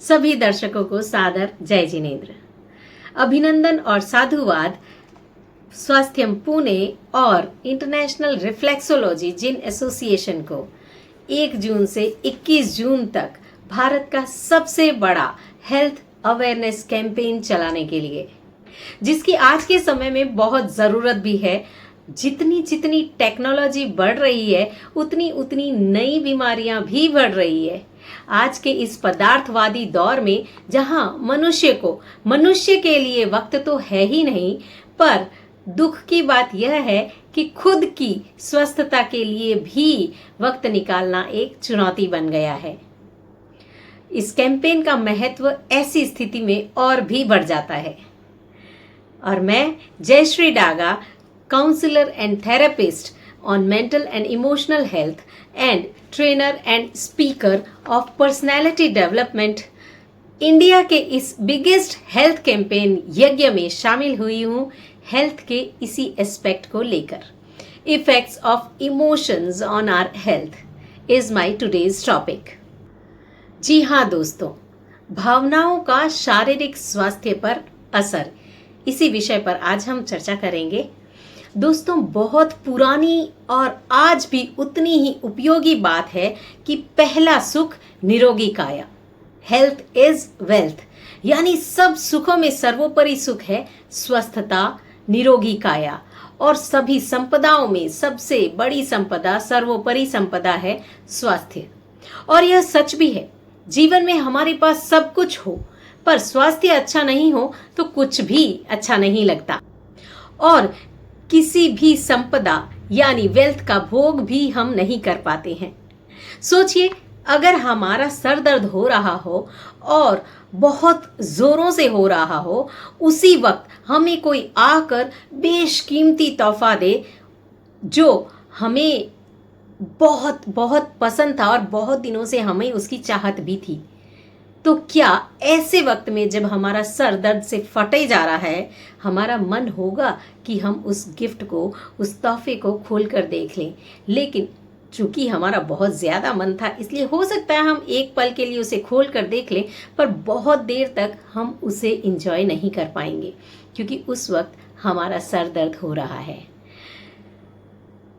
सभी दर्शकों को सादर जय जिनेन्द्र। अभिनंदन और साधुवाद स्वास्थ्यम पुणे और इंटरनेशनल रिफ्लेक्सोलॉजी जिन एसोसिएशन को 1 जून से 21 जून तक भारत का सबसे बड़ा हेल्थ अवेयरनेस कैंपेन चलाने के लिए, जिसकी आज के समय में बहुत ज़रूरत भी है। जितनी जितनी टेक्नोलॉजी बढ़ रही है उतनी उतनी नई बीमारियां भी बढ़ रही है। आज के इस पदार्थवादी दौर में जहां मनुष्य के लिए वक्त तो है ही नहीं, पर दुख की बात यह है कि खुद की स्वस्थता के लिए भी वक्त निकालना एक चुनौती बन गया है। इस कैंपेन का महत्व ऐसी स्थिति में और भी बढ़ जाता है। और मैं Jayshree Daga, counsellor and therapist on mental and emotional health and trainer and speaker of personality development, India के इस बिगेस्ट हेल्थ कैंपेन यज्ञ में शामिल हुई हूँ हेल्थ के इसी एस्पेक्ट को लेकर। Effects of emotions on our health is my today's topic. जी हाँ दोस्तों, भावनाओं का शारीरिक स्वास्थ्य पर असर, इसी विषय पर आज हम चर्चा करेंगे। दोस्तों, बहुत पुरानी और आज भी उतनी ही उपयोगी बात है कि पहला सुख निरोगी काया, हेल्थ इज वेल्थ, यानी सब सुखों में सर्वोपरि सुख है स्वस्थता, निरोगी काया। और सभी संपदाओं में सबसे बड़ी संपदा, सर्वोपरि संपदा है स्वास्थ्य। और यह सच भी है, जीवन में हमारे पास सब कुछ हो पर स्वास्थ्य अच्छा नहीं हो तो कुछ भी अच्छा नहीं लगता, और किसी भी संपदा यानी वेल्थ का भोग भी हम नहीं कर पाते हैं। सोचिए, अगर हमारा सर दर्द हो रहा हो और बहुत जोरों से हो रहा हो, उसी वक्त हमें कोई आकर बेशकीमती तोहफा दे जो हमें बहुत बहुत पसंद था और बहुत दिनों से हमें उसकी चाहत भी थी, तो क्या ऐसे वक्त में जब हमारा सर दर्द से फटे जा रहा है, हमारा मन होगा कि हम उस गिफ्ट को, उस तोहफे को खोल कर देख लें? लेकिन चूंकि हमारा बहुत ज़्यादा मन था, इसलिए हो सकता है हम एक पल के लिए उसे खोल कर देख लें, पर बहुत देर तक हम उसे इंजॉय नहीं कर पाएंगे क्योंकि उस वक्त हमारा सर दर्द हो रहा है।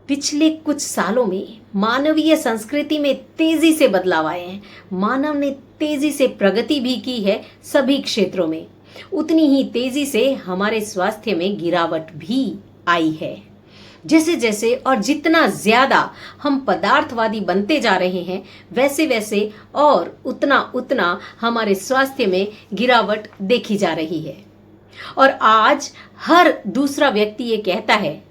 पिछले कुछ सालों में मानवीय संस्कृति में तेजी से बदलाव आए हैं। मानव ने तेजी से प्रगति भी की है सभी क्षेत्रों में, उतनी ही तेजी से हमारे स्वास्थ्य में गिरावट भी आई है। जैसे जैसे और जितना ज्यादा हम पदार्थवादी बनते जा रहे हैं, वैसे वैसे और उतना उतना हमारे स्वास्थ्य में गिरावट देखी जा रही है। और आज हर दूसरा व्यक्ति ये कहता है,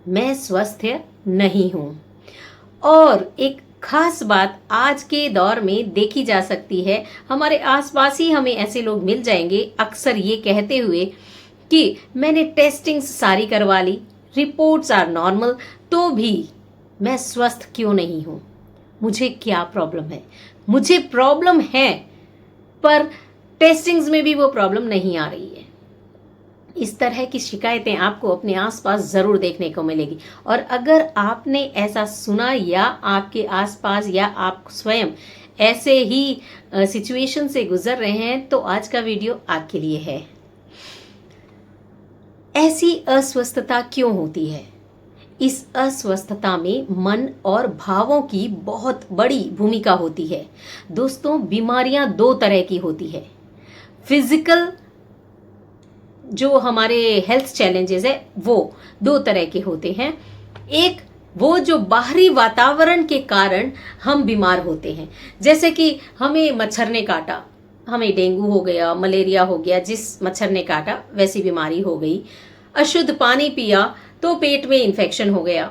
मैं स्वस्थ नहीं हूं। और एक खास बात आज के दौर में देखी जा सकती है, हमारे आसपास ही हमें ऐसे लोग मिल जाएंगे अक्सर ये कहते हुए कि मैंने टेस्टिंग्स सारी करवा ली, रिपोर्ट्स आर नॉर्मल, तो भी मैं स्वस्थ क्यों नहीं हूं? मुझे क्या प्रॉब्लम है? मुझे प्रॉब्लम है, पर टेस्टिंग्स में भी वो प्रॉब्लम नहीं आ रही है। इस तरह की शिकायतें आपको अपने आसपास ज़रूर देखने को मिलेगी। और अगर आपने ऐसा सुना या आपके आसपास या आप स्वयं ऐसे ही सिचुएशन से गुजर रहे हैं, तो आज का वीडियो आपके लिए है। ऐसी अस्वस्थता क्यों होती है? इस अस्वस्थता में मन और भावों की बहुत बड़ी भूमिका होती है। दोस्तों, बीमारियां 2 तरह की होती है। फिजिकल जो हमारे हेल्थ चैलेंजेस है वो 2 तरह के होते हैं। एक वो जो बाहरी वातावरण के कारण हम बीमार होते हैं, जैसे कि हमें मच्छर ने काटा, हमें डेंगू हो गया, मलेरिया हो गया, जिस मच्छर ने काटा वैसी बीमारी हो गई। अशुद्ध पानी पिया तो पेट में इन्फेक्शन हो गया,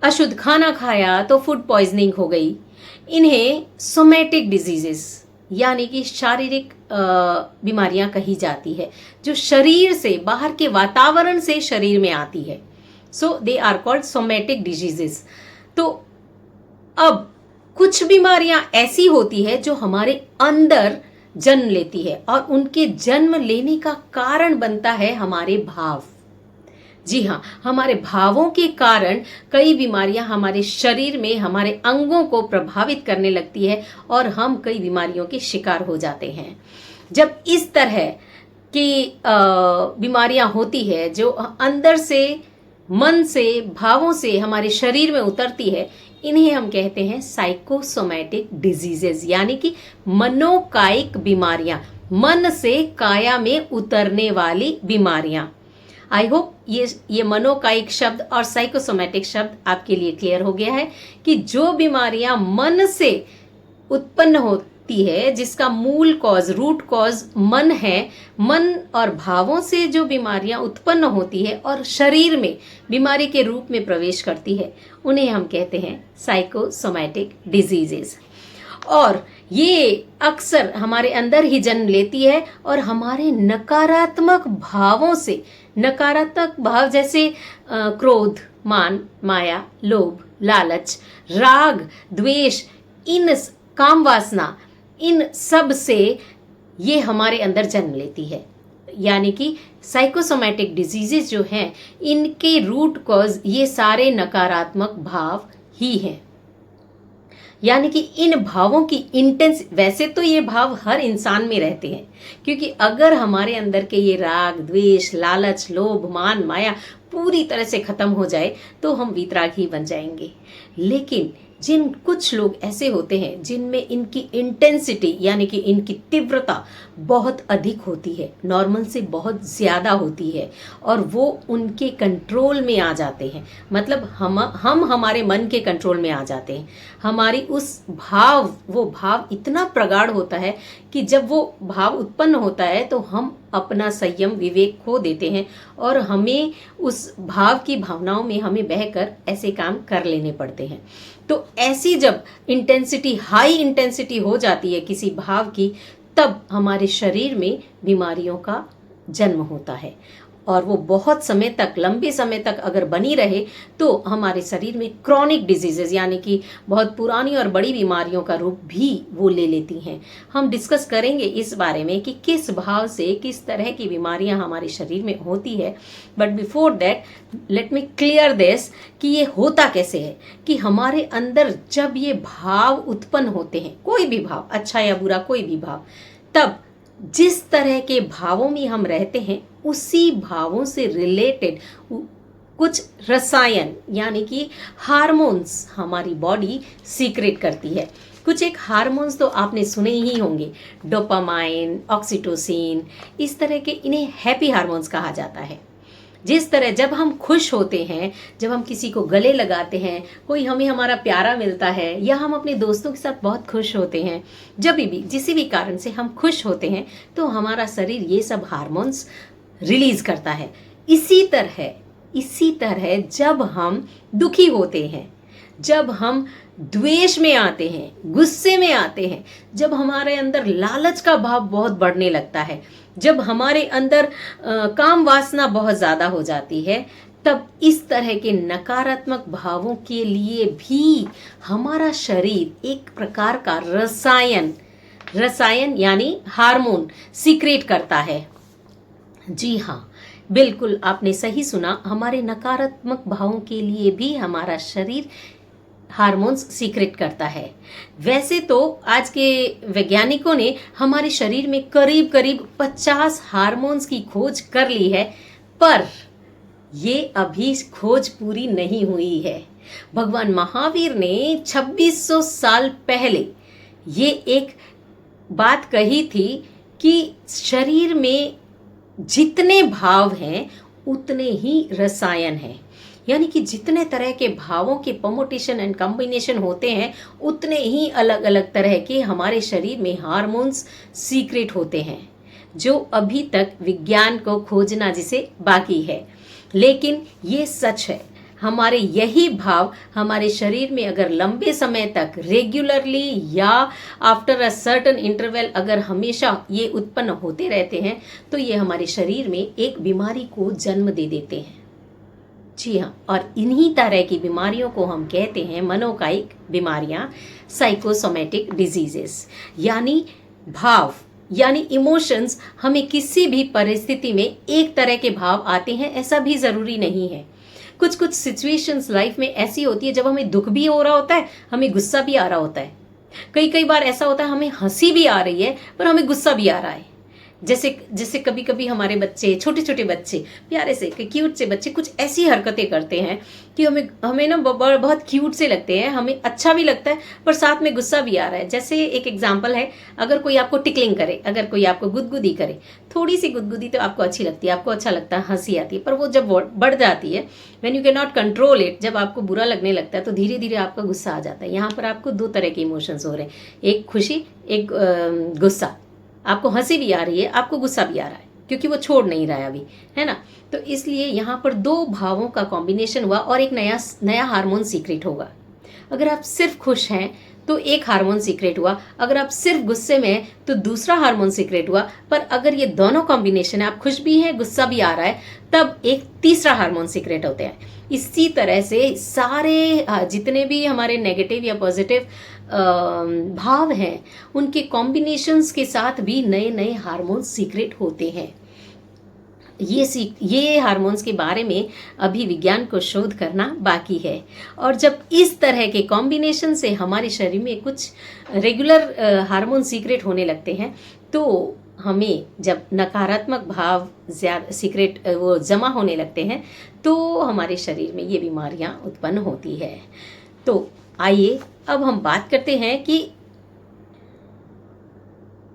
अशुद्ध खाना खाया तो फूड पॉइजनिंग हो गई। इन्हें सोमैटिक डिजीजेस यानी कि शारीरिक बीमारियां कही जाती है, जो शरीर से, बाहर के वातावरण से शरीर में आती है। So they are called somatic diseases. तो अब कुछ बीमारियां ऐसी होती है जो हमारे अंदर जन्म लेती है, और उनके जन्म लेने का कारण बनता है हमारे भाव। जी हाँ, हमारे भावों के कारण कई बीमारियां हमारे शरीर में हमारे अंगों को प्रभावित करने लगती है और हम कई बीमारियों के शिकार हो जाते हैं। जब इस तरह की बीमारियां होती है जो अंदर से, मन से, भावों से हमारे शरीर में उतरती है, इन्हें हम कहते हैं साइकोसोमैटिक डिजीजेस, यानी कि मनोकायिक बीमारियां, मन से काया में उतरने वाली बीमारियां। आई होप ये मनोकायिक शब्द और साइकोसोमैटिक शब्द आपके लिए क्लियर हो गया है कि जो बीमारियां मन से उत्पन्न होती है, जिसका मूल कॉज, रूट कॉज मन है, मन और भावों से जो बीमारियां उत्पन्न होती है और शरीर में बीमारी के रूप में प्रवेश करती है, उन्हें हम कहते हैं साइकोसोमैटिक डिजीजेस। और ये अक्सर हमारे अंदर ही जन्म लेती है और हमारे नकारात्मक भावों से, नकारात्मक भाव जैसे क्रोध, मान, माया, लोभ, लालच, राग, द्वेष, इन काम वासना, इन सब से ये हमारे अंदर जन्म लेती है। यानी कि साइकोसोमैटिक डिजीजेस जो हैं, इनके रूट कॉज ये सारे नकारात्मक भाव ही हैं। यानी कि इन भावों की इंटेंस, वैसे तो ये भाव हर इंसान में रहते हैं, क्योंकि अगर हमारे अंदर के ये राग, द्वेष, लालच, लोभ, मान, माया पूरी तरह से खत्म हो जाए तो हम वीतरागी बन जाएंगे। लेकिन जिन कुछ लोग ऐसे होते हैं जिनमें इनकी इंटेंसिटी, यानी कि इनकी तीव्रता बहुत अधिक होती है, नॉर्मल से बहुत ज़्यादा होती है, और वो उनके कंट्रोल में आ जाते हैं। मतलब हम हमारे मन के कंट्रोल में आ जाते हैं। हमारी वो भाव इतना प्रगाढ़ होता है कि जब वो भाव उत्पन्न होता है तो हम अपना संयम, विवेक खो देते हैं और हमें उस भाव की भावनाओं में हमें बहकर ऐसे काम कर लेने पड़ते हैं। तो ऐसी जब इंटेंसिटी, हाई इंटेंसिटी हो जाती है किसी भाव की, तब हमारे शरीर में बीमारियों का जन्म होता है। और वो बहुत समय तक, लंबे समय तक अगर बनी रहे तो हमारे शरीर में क्रॉनिक डिजीजेज, यानी कि बहुत पुरानी और बड़ी बीमारियों का रूप भी वो ले लेती हैं। हम डिस्कस करेंगे इस बारे में कि किस भाव से किस तरह की बीमारियां हमारे शरीर में होती है। But before that let me clear this कि ये होता कैसे है, कि हमारे अंदर जब ये भाव उत्पन्न होते हैं, कोई भी भाव, अच्छा या बुरा कोई भी भाव, तब जिस तरह के भावों में हम रहते हैं उसी भावों से रिलेटेड कुछ रसायन, यानी कि हार्मोन्स हमारी बॉडी सीक्रेट करती है। कुछ एक हार्मोन्स तो आपने सुने ही होंगे, डोपामाइन, ऑक्सीटोसिन, इस तरह के, इन्हें हैप्पी हार्मोन्स कहा जाता है। जिस तरह जब हम खुश होते हैं, जब हम किसी को गले लगाते हैं, कोई हमें हमारा प्यारा मिलता है, या हम अपने दोस्तों के साथ बहुत खुश होते हैं, जब भी किसी भी कारण से हम खुश होते हैं तो हमारा शरीर ये सब हार्मोन्स रिलीज करता है। इसी तरह जब हम दुखी होते हैं, जब हम द्वेष में आते हैं, गुस्से में आते हैं, जब हमारे अंदर लालच का भाव बहुत बढ़ने लगता है, जब हमारे अंदर काम वासना बहुत ज़्यादा हो जाती है, तब इस तरह के नकारात्मक भावों के लिए भी हमारा शरीर एक प्रकार का रसायन यानी हार्मोन सीक्रेट करता है। जी हाँ, बिल्कुल आपने सही सुना, हमारे नकारात्मक भावों के लिए भी हमारा शरीर हार्मोन्स सीक्रेट करता है। वैसे तो आज के वैज्ञानिकों ने हमारे शरीर में करीब 50 हार्मोन्स की खोज कर ली है, पर ये अभी खोज पूरी नहीं हुई है। भगवान महावीर ने 2600 साल पहले ये एक बात कही थी कि शरीर में जितने भाव हैं उतने ही रसायन हैं, यानी कि जितने तरह के भावों के परमुटेशन एंड कॉम्बिनेशन होते हैं उतने ही अलग अलग तरह के हमारे शरीर में हार्मोन्स सीक्रेट होते हैं, जो अभी तक विज्ञान को खोजना जिसे बाकी है। लेकिन ये सच है, हमारे यही भाव हमारे शरीर में अगर लंबे समय तक रेगुलरली या आफ्टर अ सर्टेन इंटरवल अगर हमेशा ये उत्पन्न होते रहते हैं तो ये हमारे शरीर में एक बीमारी को जन्म दे देते हैं। जी हाँ, और इन्हीं तरह की बीमारियों को हम कहते हैं मनोकायिक बीमारियां, साइकोसोमैटिक डिजीजेस। यानी भाव यानी इमोशंस हमें किसी भी परिस्थिति में एक तरह के भाव आते हैं ऐसा भी ज़रूरी नहीं है। कुछ कुछ सिचुएशंस लाइफ में ऐसी होती है जब हमें दुख भी हो रहा होता है, हमें गुस्सा भी आ रहा होता है। कई कई बार ऐसा होता है हमें हंसी भी आ रही है पर हमें गुस्सा भी आ रहा है। जैसे जैसे कभी कभी हमारे बच्चे, छोटे छोटे बच्चे, प्यारे से क्यूट से बच्चे कुछ ऐसी हरकतें करते हैं कि हमें हमें ना बहुत क्यूट से लगते हैं, हमें अच्छा भी लगता है पर साथ में गुस्सा भी आ रहा है। जैसे एक एग्जांपल है, अगर कोई आपको टिकलिंग करे, अगर कोई आपको गुदगुदी करे, थोड़ी सी गुदगुदी तो आपको अच्छी लगती है, आपको अच्छा लगता है, हंसी आती है, पर वो जब बढ़ जाती है, when you can not control it, जब आपको बुरा लगने लगता है तो धीरे धीरे आपका गुस्सा आ जाता है। यहाँ पर आपको दो तरह के इमोशंस हो रहे हैं, एक खुशी, एक गुस्सा। आपको हंसी भी आ रही है, आपको गुस्सा भी आ रहा है, क्योंकि वो छोड़ नहीं रहा है अभी, है ना। तो इसलिए यहाँ पर दो भावों का कॉम्बिनेशन हुआ और एक नया हार्मोन सीक्रेट होगा। अगर आप सिर्फ खुश हैं तो एक हार्मोन सीक्रेट हुआ, अगर आप सिर्फ गुस्से में हैं तो दूसरा हार्मोन सीक्रेट हुआ। पर अगर ये दोनों कॉम्बिनेशन है, आप खुश भी हैं, गुस्सा भी आ रहा है, तब एक तीसरा हार्मोन सीक्रेट होते हैं। इसी तरह से सारे जितने भी हमारे नेगेटिव या पॉजिटिव भाव हैं, उनके कॉम्बिनेशंस के साथ भी नए नए हार्मोन सीक्रेट होते हैं। ये हार्मोन्स के बारे में अभी विज्ञान को शोध करना बाकी है। और जब इस तरह के कॉम्बिनेशन से हमारे शरीर में कुछ रेगुलर हार्मोन सीक्रेट होने लगते हैं, तो हमें जब नकारात्मक भाव ज़्यादा सीक्रेट वो जमा होने लगते हैं तो हमारे शरीर में ये बीमारियां उत्पन्न होती है। तो आइए अब हम बात करते हैं कि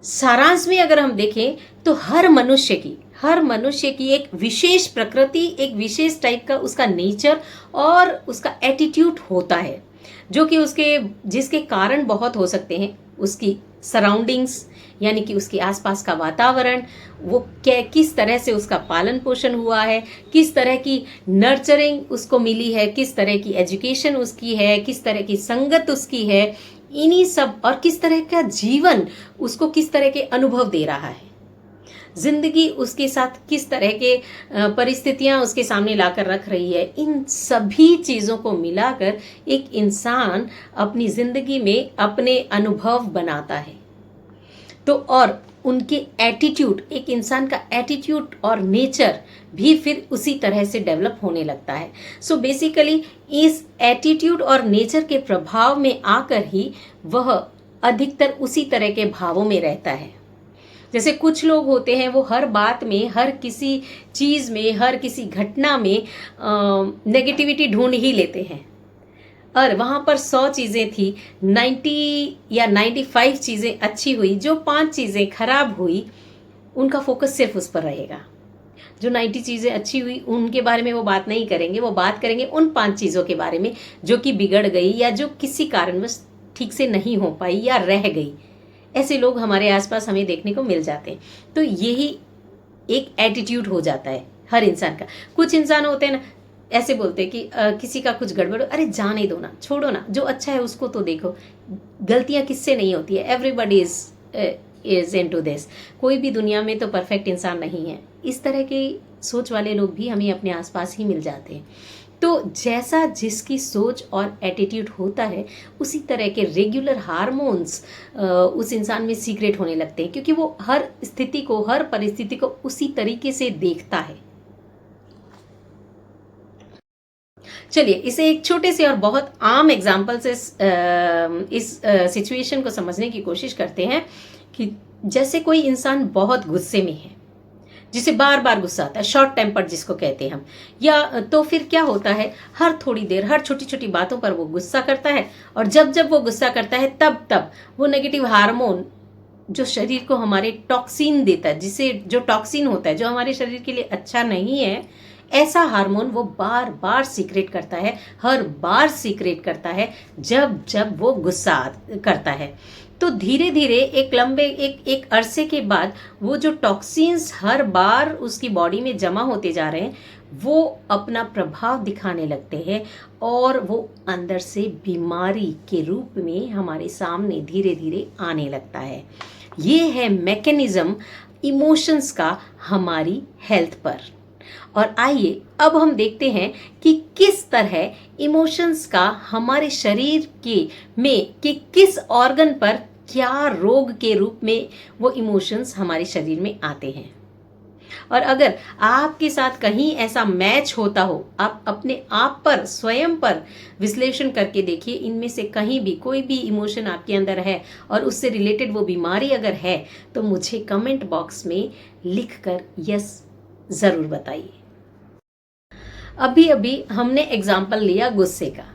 सारांश में अगर हम देखें तो हर मनुष्य की एक विशेष प्रकृति, एक विशेष टाइप का उसका नेचर और उसका एटीट्यूड होता है, जो कि जिसके कारण बहुत हो सकते हैं। उसकी सराउंडिंग्स, यानी कि उसके आसपास का वातावरण, वो किस तरह से उसका पालन पोषण हुआ है, किस तरह की नर्चरिंग उसको मिली है, किस तरह की एजुकेशन उसकी है, किस तरह की संगत उसकी है, इन्हीं सब, और किस तरह का जीवन उसको किस तरह के अनुभव दे रहा है, जिंदगी उसके साथ किस तरह के परिस्थितियां उसके सामने लाकर रख रही है। इन सभी चीज़ों को मिलाकर एक इंसान अपनी जिंदगी में अपने अनुभव बनाता है। तो और उनके एटीट्यूड, एक इंसान का एटीट्यूड और नेचर भी फिर उसी तरह से डेवलप होने लगता है। सो बेसिकली इस एटीट्यूड और नेचर के प्रभाव में आकर ही वह अधिकतर उसी तरह के भावों में रहता है। जैसे कुछ लोग होते हैं, वो हर बात में, हर किसी चीज़ में, हर किसी घटना में नेगेटिविटी ढूंढ ही लेते हैं, और वहाँ पर 100 चीज़ें थी, 90 या 95 चीज़ें अच्छी हुई, जो 5 चीज़ें खराब हुई उनका फोकस सिर्फ उस पर रहेगा। जो 90 चीज़ें अच्छी हुई उनके बारे में वो बात नहीं करेंगे, वो बात करेंगे उन 5 चीज़ों के बारे में जो कि बिगड़ गई या जो किसी कारणवश ठीक से नहीं हो पाई या रह गई। ऐसे लोग हमारे आसपास हमें देखने को मिल जाते हैं। तो यही एक एटीट्यूड हो जाता है हर इंसान का। कुछ इंसान होते हैं ना, ऐसे बोलते हैं कि किसी का कुछ गड़बड़, अरे जाने दो ना, छोड़ो ना, जो अच्छा है उसको तो देखो, गलतियां किससे नहीं होती है, एवरीबडी इज इनटू दिस। कोई भी दुनिया में तो परफेक्ट इंसान नहीं है। इस तरह के सोच वाले लोग भी हमें अपने आसपास ही मिल जाते हैं। तो जैसा जिसकी सोच और एटीट्यूड होता है, उसी तरह के रेगुलर हार्मोन्स उस इंसान में सीक्रेट होने लगते हैं, क्योंकि वो हर स्थिति को, हर परिस्थिति को उसी तरीके से देखता है। चलिए इसे एक छोटे से और बहुत आम एग्जाम्पल से इस सिचुएशन को समझने की कोशिश करते हैं कि जैसे कोई इंसान बहुत गुस्से में है, जिसे बार बार गुस्सा आता है, शॉर्ट टेम्पर जिसको कहते हैं हम, या तो फिर क्या होता है, हर थोड़ी देर, हर छोटी छोटी बातों पर वो गुस्सा करता है, और जब जब वो गुस्सा करता है तब वो नेगेटिव हार्मोन जो शरीर को हमारे टॉक्सिन देता है, जिसे जो टॉक्सिन होता है, जो हमारे शरीर के लिए अच्छा नहीं है, ऐसा हार्मोन वो बार बार सीक्रेट करता है, हर बार सीक्रेट करता है जब जब वो गुस्सा करता है। तो धीरे धीरे एक अरसे के बाद वो जो टॉक्सिन्स हर बार उसकी बॉडी में जमा होते जा रहे हैं, वो अपना प्रभाव दिखाने लगते हैं, और वो अंदर से बीमारी के रूप में हमारे सामने धीरे धीरे आने लगता है। ये है मैकेनिज्म इमोशंस का हमारी हेल्थ पर। और आइए अब हम देखते हैं कि किस तरह इमोशंस का हमारे शरीर के किस ऑर्गन पर क्या रोग के रूप में वो इमोशंस हमारे शरीर में आते हैं। और अगर आपके साथ कहीं ऐसा मैच होता हो, आप अपने आप पर, स्वयं पर विश्लेषण करके देखिए, इनमें से कहीं भी कोई भी इमोशन आपके अंदर है और उससे रिलेटेड वो बीमारी अगर है, तो मुझे कमेंट बॉक्स में लिखकर यस ज़रूर बताइए। अभी अभी हमने एग्जाम्पल लिया गुस्से का।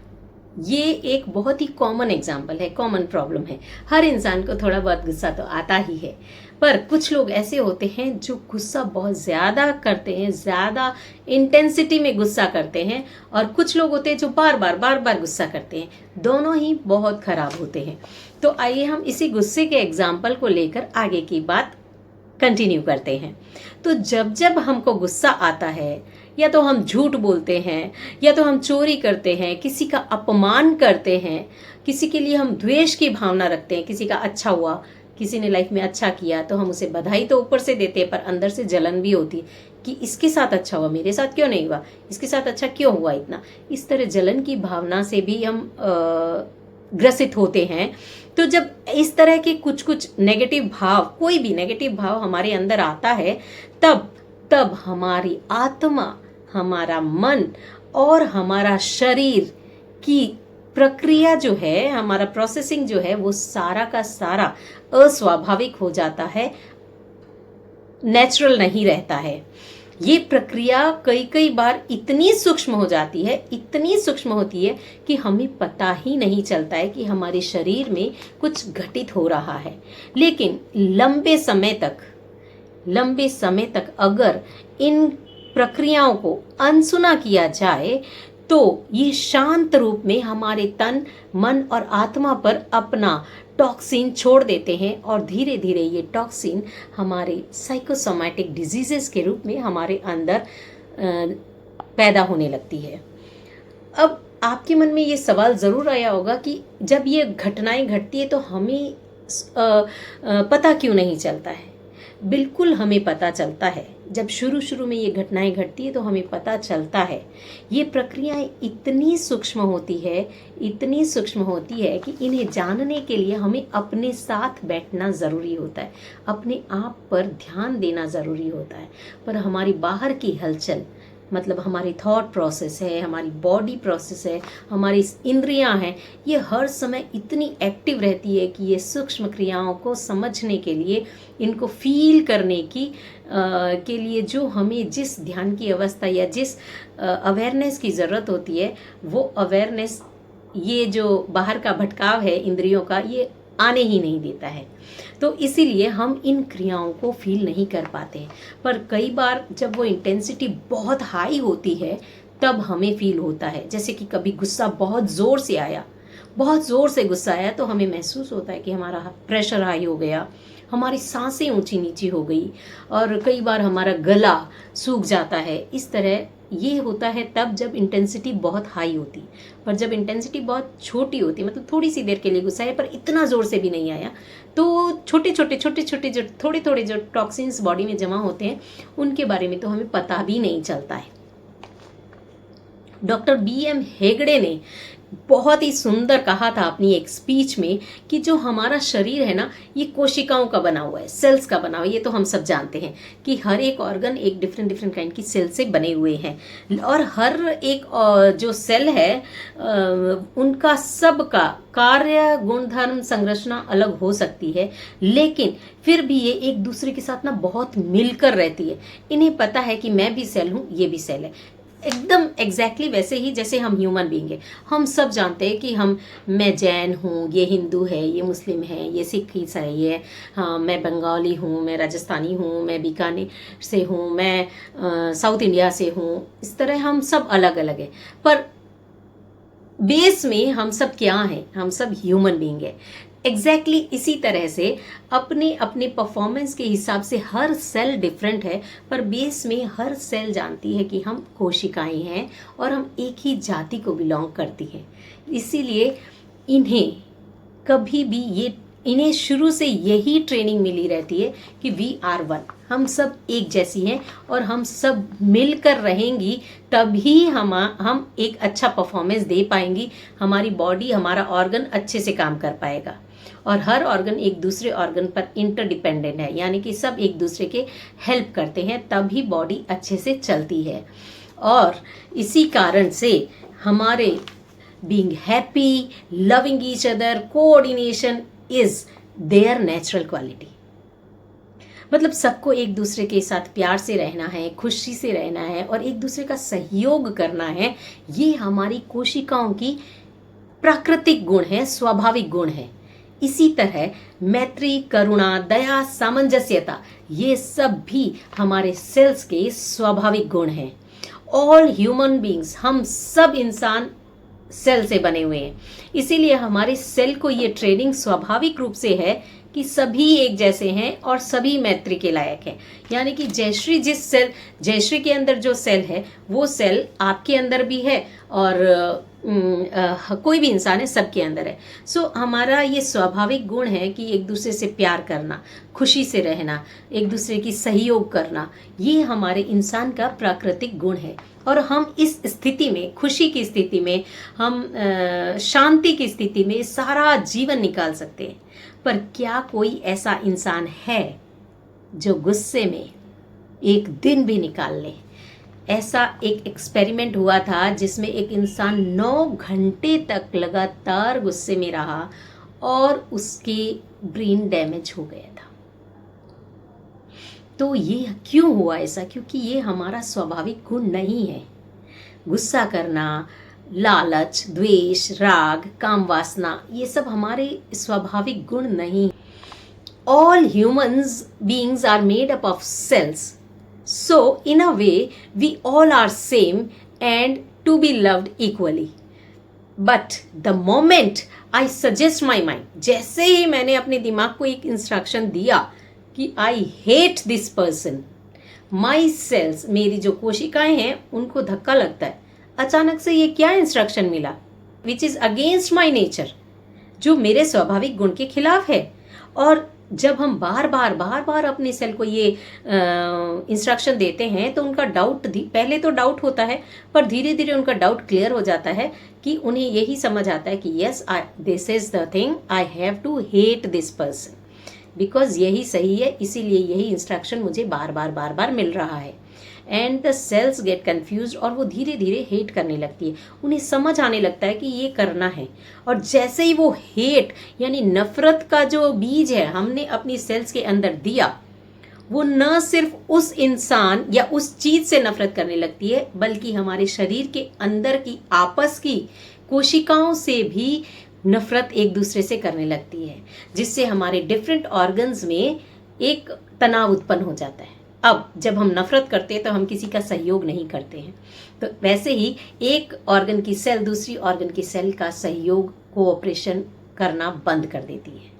ये एक बहुत ही कॉमन एग्जाम्पल है, कॉमन प्रॉब्लम है। हर इंसान को थोड़ा बहुत गुस्सा तो आता ही है, पर कुछ लोग ऐसे होते हैं जो गुस्सा बहुत ज़्यादा करते हैं, ज़्यादा इंटेंसिटी में गुस्सा करते हैं, और कुछ लोग होते हैं जो बार बार गुस्सा करते हैं। दोनों ही बहुत खराब होते हैं। तो आइए हम इसी गुस्से के एग्जाम्पल को लेकर आगे की बात कंटिन्यू करते हैं। तो जब जब हमको गुस्सा आता है, या तो हम झूठ बोलते हैं, या तो हम चोरी करते हैं, किसी का अपमान करते हैं, किसी के लिए हम द्वेष की भावना रखते हैं, किसी का अच्छा हुआ, किसी ने लाइफ में अच्छा किया तो हम उसे बधाई तो ऊपर से देते हैं, पर अंदर से जलन भी होती है कि इसके साथ अच्छा हुआ, मेरे साथ क्यों नहीं हुआ, इसके साथ अच्छा क्यों हुआ इतना। इस तरह जलन की भावना से भी हम ग्रसित होते हैं। तो जब इस तरह के कुछ कुछ नेगेटिव भाव, कोई भी नेगेटिव भाव हमारे अंदर आता है, तब हमारी आत्मा, हमारा मन और हमारा शरीर की प्रक्रिया जो है, हमारा प्रोसेसिंग जो है, वो सारा का सारा अस्वाभाविक हो जाता है, नेचुरल नहीं रहता है। ये प्रक्रिया कई बार इतनी सूक्ष्म हो जाती है, इतनी सूक्ष्म होती है कि हमें पता ही नहीं चलता है कि हमारे शरीर में कुछ घटित हो रहा है। लेकिन लंबे समय तक अगर इन प्रक्रियाओं को अनसुना किया जाए, तो ये शांत रूप में हमारे तन, मन और आत्मा पर अपना टॉक्सिन छोड़ देते हैं, और धीरे धीरे ये टॉक्सिन हमारे साइकोसोमैटिक डिजीजेस के रूप में हमारे अंदर पैदा होने लगती है। अब आपके मन में ये सवाल ज़रूर आया होगा कि जब ये घटनाएं घटती है तो हमें पता क्यों नहीं चलता है। बिल्कुल हमें पता चलता है। जब शुरू में ये घटनाएं घटती है तो हमें पता चलता है। ये प्रक्रियाएं इतनी सूक्ष्म होती है कि इन्हें जानने के लिए हमें अपने साथ बैठना ज़रूरी होता है, अपने आप पर ध्यान देना ज़रूरी होता है। पर हमारी बाहर की हलचल, मतलब हमारी थॉट प्रोसेस है, हमारी बॉडी प्रोसेस है, हमारी इंद्रियां हैं, ये हर समय इतनी एक्टिव रहती है कि ये सूक्ष्म क्रियाओं को समझने के लिए, इनको फील करने की के लिए जो हमें जिस ध्यान की अवस्था या जिस अवेयरनेस की ज़रूरत होती है, वो अवेयरनेस, ये जो बाहर का भटकाव है इंद्रियों का, ये आने ही नहीं देता है। तो इसीलिए हम इन क्रियाओं को फील नहीं कर पाते हैं। पर कई बार जब वो इंटेंसिटी बहुत हाई होती है, तब हमें फील होता है। जैसे कि कभी गुस्सा बहुत ज़ोर से आया, बहुत ज़ोर से गुस्सा आया, तो हमें महसूस होता है कि हमारा प्रेशर हाई हो गया, हमारी सांसें ऊंची नीची हो गई, और कई बार हमारा गला सूख जाता है। इस तरह ये होता है तब जब इंटेंसिटी बहुत हाई होती। पर जब इंटेंसिटी बहुत छोटी होती, मतलब थोड़ी सी देर के लिए गुस्सा है पर इतना ज़ोर से भी नहीं आया, तो छोटे छोटे जो थोड़े जो टॉक्सिन्स बॉडी में जमा होते हैं, उनके बारे में तो हमें पता भी नहीं चलता है। डॉक्टर BM हेगड़े ने बहुत ही सुंदर कहा था अपनी एक स्पीच में कि जो हमारा शरीर है ना, ये कोशिकाओं का बना हुआ है, सेल्स का बना हुआ है। ये तो हम सब जानते हैं कि हर एक ऑर्गन एक डिफरेंट काइंड की सेल से बने हुए हैं, और हर एक जो सेल है उनका सबका कार्य, गुणधर्म, संरचना अलग हो सकती है, लेकिन फिर भी ये एक दूसरे के साथ ना बहुत मिलकर रहती है। इन्हें पता है कि मैं भी सेल हूँ, ये भी सेल है, एकदम एग्जैक्टली वैसे ही जैसे हम ह्यूमन बीइंग है। हम सब जानते हैं कि मैं जैन हूँ, ये हिंदू है, ये मुस्लिम है, ये सिख ईसाई है, हाँ मैं बंगाली हूँ, मैं राजस्थानी हूँ, मैं बीकानेर से हूँ, मैं साउथ इंडिया से हूँ। इस तरह हम सब अलग अलग हैं, पर बेस में हम सब क्या हैं? हम सब ह्यूमन बीइंग है। एग्जैक्टली इसी तरह से अपने अपने परफॉर्मेंस के हिसाब से हर सेल डिफरेंट है, पर बेस में हर सेल जानती है कि हम कोशिकाएं हैं और हम एक ही जाति को बिलोंग करती हैं। इसीलिए इन्हें शुरू से यही ट्रेनिंग मिली रहती है कि वी आर वन, हम सब एक जैसी हैं, और हम सब मिलकर रहेंगी तभी हम एक अच्छा परफॉर्मेंस दे पाएंगी, हमारी बॉडी, हमारा ऑर्गन अच्छे से काम कर पाएगा। और हर ऑर्गन एक दूसरे ऑर्गन पर इंटरडिपेंडेंट है, यानी कि सब एक दूसरे के हेल्प करते हैं, तभी बॉडी अच्छे से चलती है। और इसी कारण से हमारे being happy, loving each other, coordination is there natural quality. मतलब सबको एक दूसरे के साथ प्यार से रहना है, खुशी से रहना है और एक दूसरे का सहयोग करना है। ये हमारी कोशिकाओं की प्राकृतिक गुण है, स्वाभाविक गुण है। इसी तरह मैत्री, करुणा, दया, सामंजस्यता, ये सब भी हमारे सेल्स के स्वाभाविक गुण हैं। ऑल ह्यूमन बींग्स, हम सब इंसान सेल से बने हुए हैं, इसीलिए हमारे सेल को ये ट्रेनिंग स्वाभाविक रूप से है कि सभी एक जैसे हैं और सभी मैत्री के लायक हैं। यानी कि जयश्री के अंदर जो सेल है वो सेल आपके अंदर भी है और कोई भी इंसान है, सबके अंदर है। सो हमारा ये स्वाभाविक गुण है कि एक दूसरे से प्यार करना, खुशी से रहना, एक दूसरे की सहयोग करना, ये हमारे इंसान का प्राकृतिक गुण है। और हम इस स्थिति में, खुशी की स्थिति में, हम शांति की स्थिति में सारा जीवन निकाल सकते हैं। पर क्या कोई ऐसा इंसान है जो गुस्से में एक दिन भी निकाल ले? ऐसा एक एक्सपेरिमेंट हुआ था जिसमें एक इंसान 9 घंटे तक लगातार गुस्से में रहा और उसके ब्रेन डैमेज हो गया था। तो ये क्यों हुआ ऐसा? क्योंकि ये हमारा स्वाभाविक गुण नहीं है। गुस्सा करना, लालच, द्वेष, राग, काम वासना, ये सब हमारे स्वाभाविक गुण नहीं। All humans beings are made up of cells, so in a way we all are same and to be loved equally. But the moment I suggest my mind, जैसे ही मैंने अपने दिमाग को एक इंस्ट्रक्शन दिया कि I hate this person, my cells, मेरी जो कोशिकाएं हैं उनको धक्का लगता है। अचानक से ये क्या इंस्ट्रक्शन मिला? Which is against my nature, जो मेरे स्वाभाविक गुण के खिलाफ है। और जब हम बार बार अपने सेल को ये इंस्ट्रक्शन देते हैं तो उनका डाउट, पहले तो डाउट होता है पर धीरे धीरे उनका डाउट क्लियर हो जाता है कि उन्हें यही समझ आता है कि yes, this is the thing, I have to hate this person because यही सही है, इसीलिए यही इंस्ट्रक्शन मुझे बार बार मिल रहा है। And the cells get confuse और वो धीरे धीरे हेट करने लगती है। उन्हें समझ आने लगता है कि ये करना है। और जैसे ही वो हेट यानी नफरत का जो बीज है हमने अपनी सेल्स के अंदर दिया, वो न सिर्फ उस इंसान या उस चीज से नफरत करने लगती है बल्कि हमारे शरीर के अंदर की आपस की कोशिकाओं से भी नफरत एक दूसरे से करने लगती है, जिससे हमारे डिफरेंट ऑर्गन्स में एक तनाव उत्पन्न हो जाता है। अब जब हम नफरत करते हैं तो हम किसी का सहयोग नहीं करते हैं, तो वैसे ही एक ऑर्गन की सेल दूसरी ऑर्गन की सेल का सहयोग, कोऑपरेशन करना बंद कर देती है।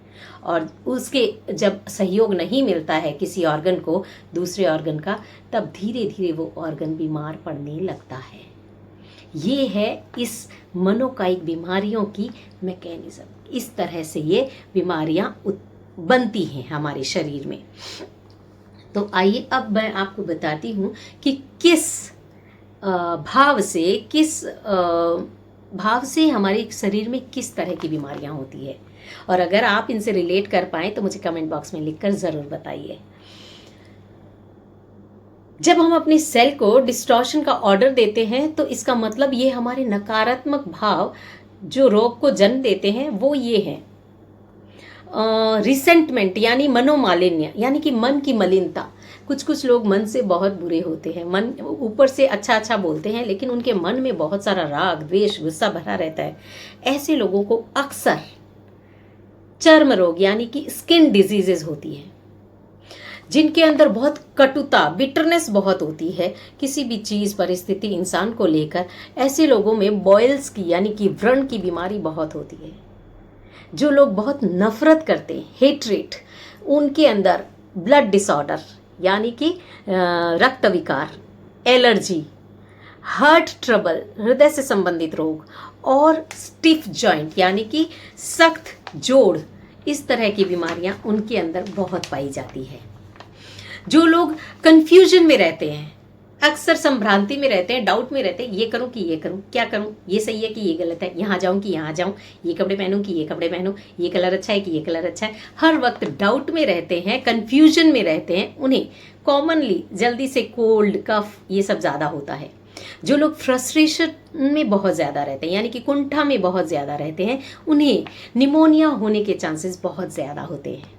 और उसके जब सहयोग नहीं मिलता है किसी ऑर्गन को दूसरे ऑर्गन का, तब धीरे धीरे वो ऑर्गन बीमार पड़ने लगता है। ये है इस मनोकायिक बीमारियों की मैकेनिज्म। इस तरह से ये बीमारियां बनती हैं हमारे शरीर में। तो आइए अब मैं आपको बताती हूँ कि किस भाव से हमारे शरीर में किस तरह की बीमारियां होती है। और अगर आप इनसे रिलेट कर पाएं तो मुझे कमेंट बॉक्स में लिखकर ज़रूर बताइए। जब हम अपनी सेल को डिस्टॉर्शन का ऑर्डर देते हैं तो इसका मतलब ये हमारे नकारात्मक भाव जो रोग को जन्म देते हैं वो ये हैं। रिसेंटमेंट यानी मनोमालिन्य, यानी कि मन की मलिनता। कुछ लोग मन से बहुत बुरे होते हैं, मन ऊपर से अच्छा बोलते हैं लेकिन उनके मन में बहुत सारा राग, द्वेष, गुस्सा भरा रहता है। ऐसे लोगों को अक्सर चर्म रोग यानी कि स्किन डिजीजेज होती है, जिनके अंदर बहुत कटुता, बिटरनेस बहुत होती है किसी भी चीज़, परिस्थिति, इंसान को लेकर। ऐसे लोगों में बॉयल्स की यानी कि व्रण की बीमारी बहुत होती है। जो लोग बहुत नफरत करते हैं, हेट्रेट, उनके अंदर ब्लड डिसऑर्डर यानी कि रक्त विकार, एलर्जी, हार्ट ट्रबल, हृदय से संबंधित रोग और स्टिफ जॉइंट यानी कि सख्त जोड़, इस तरह की बीमारियां उनके अंदर बहुत पाई जाती है। जो लोग कंफ्यूजन में रहते हैं, अक्सर संभ्रांति में रहते हैं, डाउट में रहते हैं, ये करूं कि ये करूं, क्या करूं, ये सही है कि ये गलत है, यहाँ जाऊं कि यहाँ जाऊं, ये कपड़े पहनूं कि ये कपड़े पहनूं, ये कलर अच्छा है कि ये कलर अच्छा है। हर वक्त डाउट में रहते हैं, कंफ्यूजन में रहते हैं। उन्हें कॉमनली जल्दी से कोल्ड, कफ ये सब ज़्यादा होता है। जो लोग फ्रस्ट्रेशन में बहुत ज़्यादा रहते हैं, यानी कि कुंठा में बहुत ज़्यादा रहते हैं, उन्हें निमोनिया होने के चांसेस बहुत ज़्यादा होते हैं।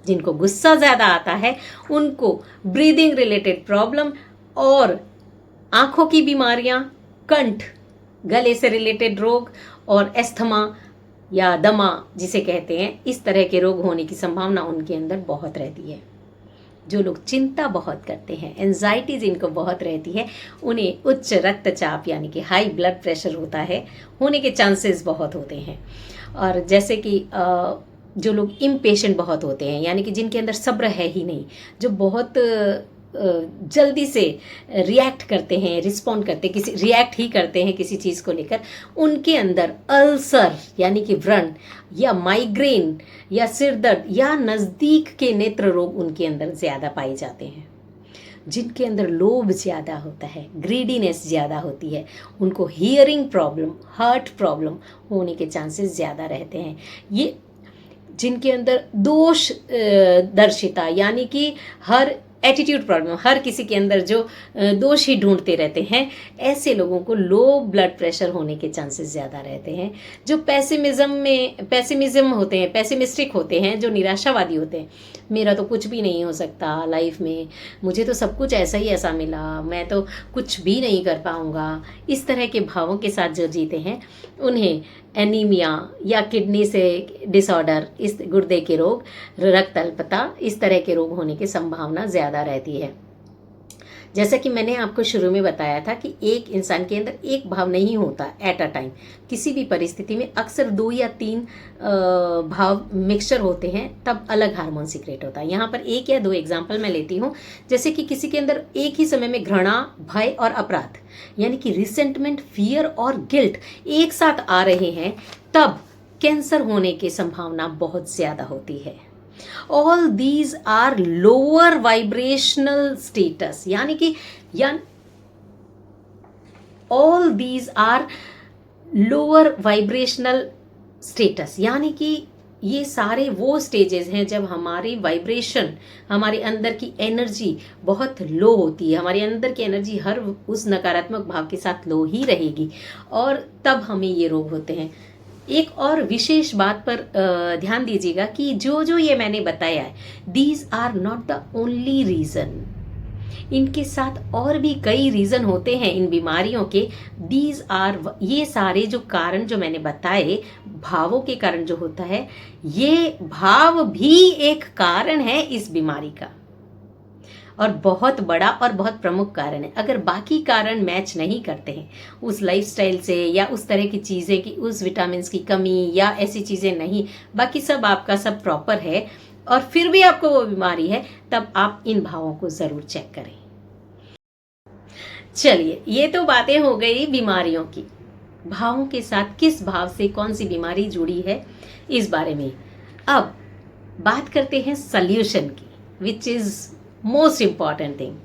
जिनको गुस्सा ज़्यादा आता है उनको ब्रीदिंग रिलेटेड प्रॉब्लम और आंखों की बीमारियां, कंठ, गले से रिलेटेड रोग और एस्थमा या दमा जिसे कहते हैं, इस तरह के रोग होने की संभावना उनके अंदर बहुत रहती है। जो लोग चिंता बहुत करते हैं, एंजाइटी जिनको बहुत रहती है, उन्हें उच्च रक्तचाप यानी कि हाई ब्लड प्रेशर होता है, होने के चांसेस बहुत होते हैं। और जैसे कि जो लोग इम्पेशेंट बहुत होते हैं, यानी कि जिनके अंदर सब्र है ही नहीं, जो बहुत जल्दी से रिएक्ट करते हैं, रिस्पॉन्ड करते हैं, रिएक्ट ही करते हैं किसी चीज़ को लेकर, उनके अंदर अल्सर यानी कि व्रण या माइग्रेन या सिर दर्द या नज़दीक के नेत्र रोग उनके अंदर ज़्यादा पाए जाते हैं। जिनके अंदर लोभ ज़्यादा होता है, ग्रीडीनेस ज़्यादा होती है, उनको हियरिंग प्रॉब्लम, हार्ट प्रॉब्लम होने के चांसेस ज़्यादा रहते हैं। ये जिनके अंदर दोष दर्शिता यानी कि हर एटीट्यूड प्रॉब्लम, हर किसी के अंदर जो दोष ही ढूंढते रहते हैं, ऐसे लोगों को लो ब्लड प्रेशर होने के चांसेस ज़्यादा रहते हैं। जो पेसिमिज्म होते हैं, पेसिमिस्टिक होते हैं, जो निराशावादी होते हैं, मेरा तो कुछ भी नहीं हो सकता लाइफ में, मुझे तो सब कुछ ऐसा ही ऐसा मिला, मैं तो कुछ भी नहीं कर पाऊँगा, इस तरह के भावों के साथ जो जीते हैं, उन्हें एनीमिया या किडनी से डिसऑर्डर, इस गुर्दे के रोग, रक्त अल्पता, इस तरह के रोग होने की संभावना ज़्यादा रहती है। जैसा कि मैंने आपको शुरू में बताया था कि एक इंसान के अंदर एक भाव नहीं होता एट अ टाइम, किसी भी परिस्थिति में अक्सर 2 या 3 भाव मिक्सचर होते हैं, तब अलग हार्मोन सीक्रेट होता है। यहाँ पर 1 या 2 एग्जाम्पल मैं लेती हूँ। जैसे कि किसी के अंदर एक ही समय में घृणा, भय और अपराध यानी कि रिसेंटमेंट, फियर और गिल्ट एक साथ आ रहे हैं, तब कैंसर होने की संभावना बहुत ज़्यादा होती है। All these are lower vibrational status, यानी कि all these are lower vibrational status, यानी कि ये सारे वो स्टेजेस हैं जब हमारी वाइब्रेशन, हमारे अंदर की एनर्जी बहुत लो होती है। हमारे अंदर की एनर्जी हर उस नकारात्मक भाव के साथ लो ही रहेगी और तब हमें ये रोग होते हैं। एक और विशेष बात पर ध्यान दीजिएगा कि जो ये मैंने बताया है, these are not the only reason, इनके साथ और भी कई रीज़न होते हैं इन बीमारियों के। दीज आर, ये सारे जो कारण जो मैंने बताए, भावों के कारण जो होता है, ये भाव भी एक कारण है इस बीमारी का और बहुत बड़ा और बहुत प्रमुख कारण है। अगर बाकी कारण मैच नहीं करते हैं उस लाइफस्टाइल से या उस तरह की चीज़ें की, उस विटामिन्स की कमी या ऐसी चीज़ें नहीं, बाकी सब आपका सब प्रॉपर है और फिर भी आपको वो बीमारी है, तब आप इन भावों को ज़रूर चेक करें। चलिए, ये तो बातें हो गई बीमारियों की। भावों के साथ किस भाव से कौन सी बीमारी जुड़ी है इस बारे में। अब बात करते हैं सल्यूशन की, which is most important thing,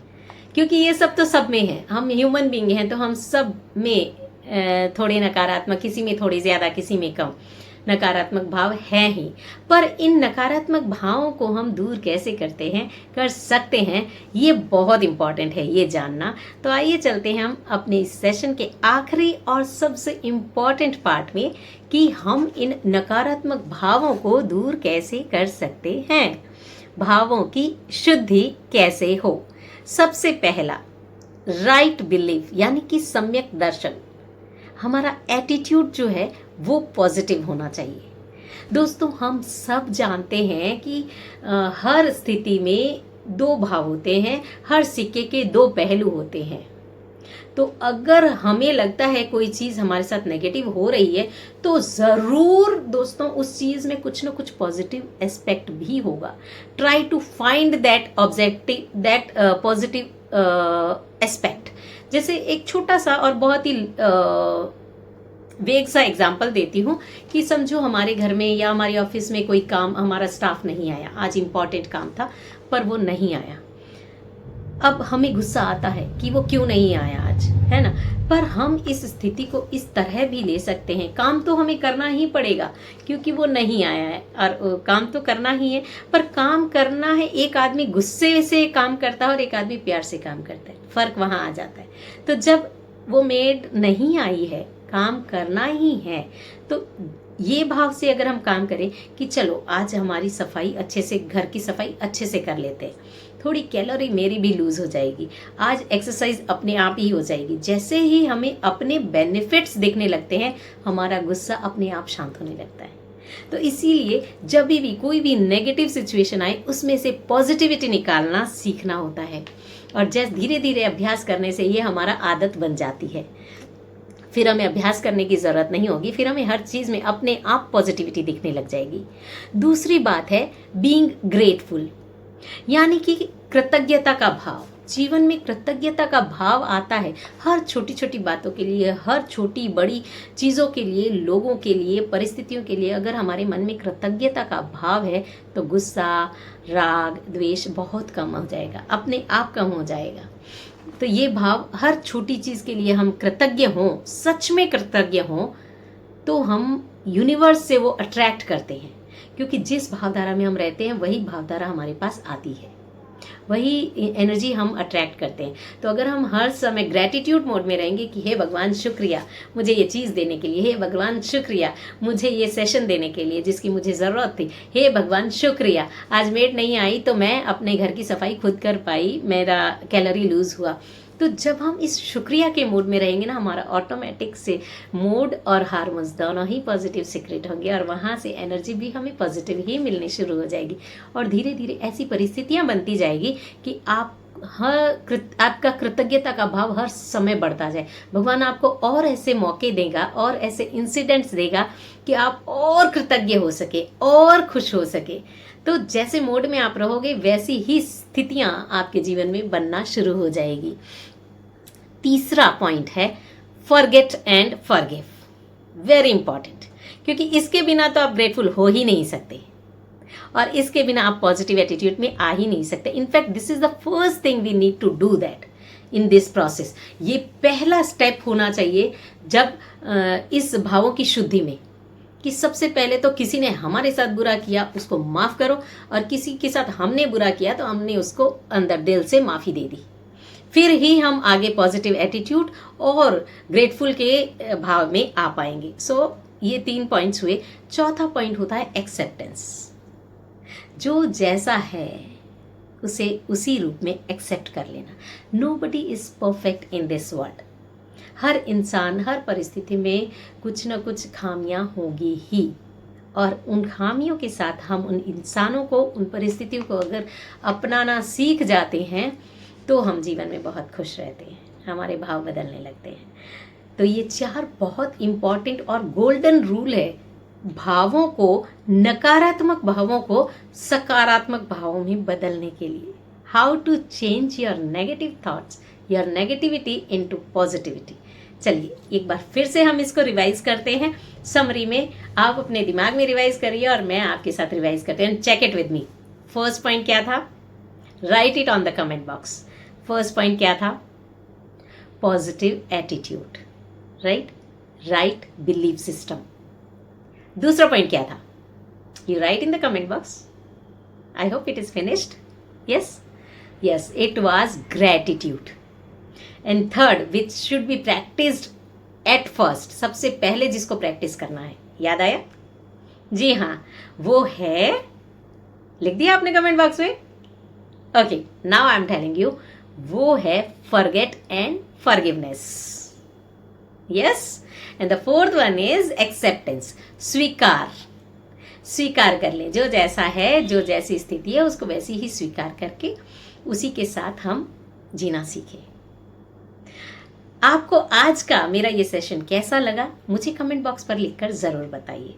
क्योंकि ये सब तो सब में है। हम ह्यूमन बींग हैं तो हम सब में थोड़े नकारात्मक, किसी में थोड़ी ज़्यादा, किसी में कम नकारात्मक भाव हैं ही। पर इन नकारात्मक भावों को हम दूर कैसे कर सकते हैं, ये बहुत इम्पॉर्टेंट है ये जानना। तो आइए चलते हैं हम अपने इस सेशन के आखिरी और सबसे इम्पॉर्टेंट पार्ट में कि हम इन नकारात्मक भावों को दूर कैसे कर सकते हैं, भावों की शुद्धि कैसे हो। सबसे पहला, राइट बिलीफ यानी कि सम्यक दर्शन। हमारा एटीट्यूड जो है वो पॉजिटिव होना चाहिए। दोस्तों, हम सब जानते हैं कि हर स्थिति में 2 भाव होते हैं, हर सिक्के के 2 पहलू होते हैं। तो अगर हमें लगता है कोई चीज़ हमारे साथ नेगेटिव हो रही है, तो ज़रूर दोस्तों उस चीज़ में कुछ ना कुछ पॉजिटिव एस्पेक्ट भी होगा। Try to find that positive aspect. जैसे एक छोटा सा और बहुत ही वेग सा एग्जाम्पल देती हूँ कि समझो हमारे घर में या हमारे ऑफिस में कोई काम, हमारा स्टाफ नहीं आया, आज इम्पॉर्टेंट काम था पर वो नहीं आया। अब हमें गुस्सा आता है कि वो क्यों नहीं आया आज, है ना, पर हम इस स्थिति को इस तरह भी ले सकते हैं, काम तो हमें करना ही पड़ेगा क्योंकि वो नहीं आया है और काम तो करना ही है, पर काम करना है। एक आदमी गुस्से से काम करता है और एक आदमी प्यार से काम करता है, फर्क वहाँ आ जाता है। तो जब वो मेड नहीं आई है, काम करना ही है, तो ये भाव से अगर हम काम करें कि चलो आज हमारी सफाई अच्छे से, घर की सफाई अच्छे से कर लेते हैं, थोड़ी कैलोरी मेरी भी लूज हो जाएगी, आज एक्सरसाइज अपने आप ही हो जाएगी। जैसे ही हमें अपने बेनिफिट्स दिखने लगते हैं, हमारा गुस्सा अपने आप शांत होने लगता है। तो इसीलिए जब भी कोई भी नेगेटिव सिचुएशन आए, उसमें से पॉजिटिविटी निकालना सीखना होता है। और जैसे धीरे धीरे अभ्यास करने से ये हमारा आदत बन जाती है, फिर हमें अभ्यास करने की ज़रूरत नहीं होगी, फिर हमें हर चीज़ में अपने आप पॉजिटिविटी दिखने लग जाएगी। दूसरी बात है बीइंग ग्रेटफुल, यानी कि कृतज्ञता का भाव। जीवन में कृतज्ञता का भाव आता है हर छोटी छोटी बातों के लिए, हर छोटी बड़ी चीज़ों के लिए, लोगों के लिए, परिस्थितियों के लिए। अगर हमारे मन में कृतज्ञता का भाव है तो गुस्सा, राग, द्वेष बहुत कम हो जाएगा, अपने आप कम हो जाएगा। तो ये भाव, हर छोटी चीज़ के लिए हम कृतज्ञ हों, सच में कृतज्ञ हों, तो हम यूनिवर्स से वो अट्रैक्ट करते हैं, क्योंकि जिस भावधारा में हम रहते हैं वही भावधारा हमारे पास आती है, वही एनर्जी हम अट्रैक्ट करते हैं। तो अगर हम हर समय ग्रैटिट्यूड मोड में रहेंगे कि हे भगवान शुक्रिया मुझे ये चीज़ देने के लिए, हे भगवान शुक्रिया मुझे ये सेशन देने के लिए जिसकी मुझे ज़रूरत थी, हे भगवान शुक्रिया आज मेड नहीं आई तो मैं अपने घर की सफाई खुद कर पाई, मेरा कैलोरी लूज हुआ। तो जब हम इस शुक्रिया के मूड में रहेंगे ना, हमारा ऑटोमेटिक से मूड और हार्मोन्स दोनों ही पॉजिटिव सीक्रेट होंगे और वहाँ से एनर्जी भी हमें पॉजिटिव ही मिलनी शुरू हो जाएगी। और धीरे धीरे ऐसी परिस्थितियाँ बनती जाएगी कि आपका कृतज्ञता का भाव हर समय बढ़ता जाए। भगवान आपको और ऐसे मौके देगा और ऐसे इंसिडेंट्स देगा कि आप और कृतज्ञ हो सके और खुश हो सके। तो जैसे मोड में आप रहोगे वैसी ही स्थितियां आपके जीवन में बनना शुरू हो जाएगी। तीसरा पॉइंट है forget and forgive, very important, क्योंकि इसके बिना तो आप ग्रेटफुल हो ही नहीं सकते और इसके बिना आप पॉजिटिव एटीट्यूड में आ ही नहीं सकते। In fact this is the first thing we need to do that in this process. ये पहला स्टेप होना चाहिए जब इस भावों की शुद्धि में, कि सबसे पहले तो किसी ने हमारे साथ बुरा किया उसको माफ़ करो, और किसी के साथ हमने बुरा किया तो हमने उसको अंदर दिल से माफ़ी दे दी, फिर ही हम आगे पॉजिटिव एटीट्यूड और ग्रेटफुल के भाव में आ पाएंगे। सो ये 3 पॉइंट्स हुए। चौथा पॉइंट होता है एक्सेप्टेंस। जो जैसा है उसे उसी रूप में एक्सेप्ट कर लेना। Nobody is perfect in this world. हर इंसान हर परिस्थिति में कुछ न कुछ खामियां होगी ही, और उन खामियों के साथ हम उन इंसानों को, उन परिस्थितियों को अगर अपनाना सीख जाते हैं तो हम जीवन में बहुत खुश रहते हैं, हमारे भाव बदलने लगते हैं। तो ये 4 बहुत इम्पॉर्टेंट और गोल्डन रूल है भावों को, नकारात्मक भावों को सकारात्मक भावों में बदलने के लिए। How to change your negative thoughts, your negativity into positivity. चलिए एक बार फिर से हम इसको रिवाइज करते हैं। समरी में आप अपने दिमाग में रिवाइज करिए और मैं आपके साथ रिवाइज करते हैं। Check it with me. First point क्या था? Write it on the comment box. First point क्या था? Positive attitude, right belief system. दूसरा पॉइंट क्या था? You write in the comment box. I hope it is finished. yes, it was gratitude. And third, which should be practiced at first, सबसे पहले जिसको practice करना है, याद आया? जी हाँ, वो है, लिख दिया आपने कमेंट बॉक्स में? Okay, now I am telling you, वो है forget and forgiveness. Yes, and the fourth one is acceptance, स्वीकार कर ले। जो जैसा है, जो जैसी स्थिति है उसको वैसी ही स्वीकार करके उसी के साथ हम जीना सीखें। आपको आज का मेरा ये सेशन कैसा लगा मुझे कमेंट बॉक्स पर लिखकर ज़रूर बताइए।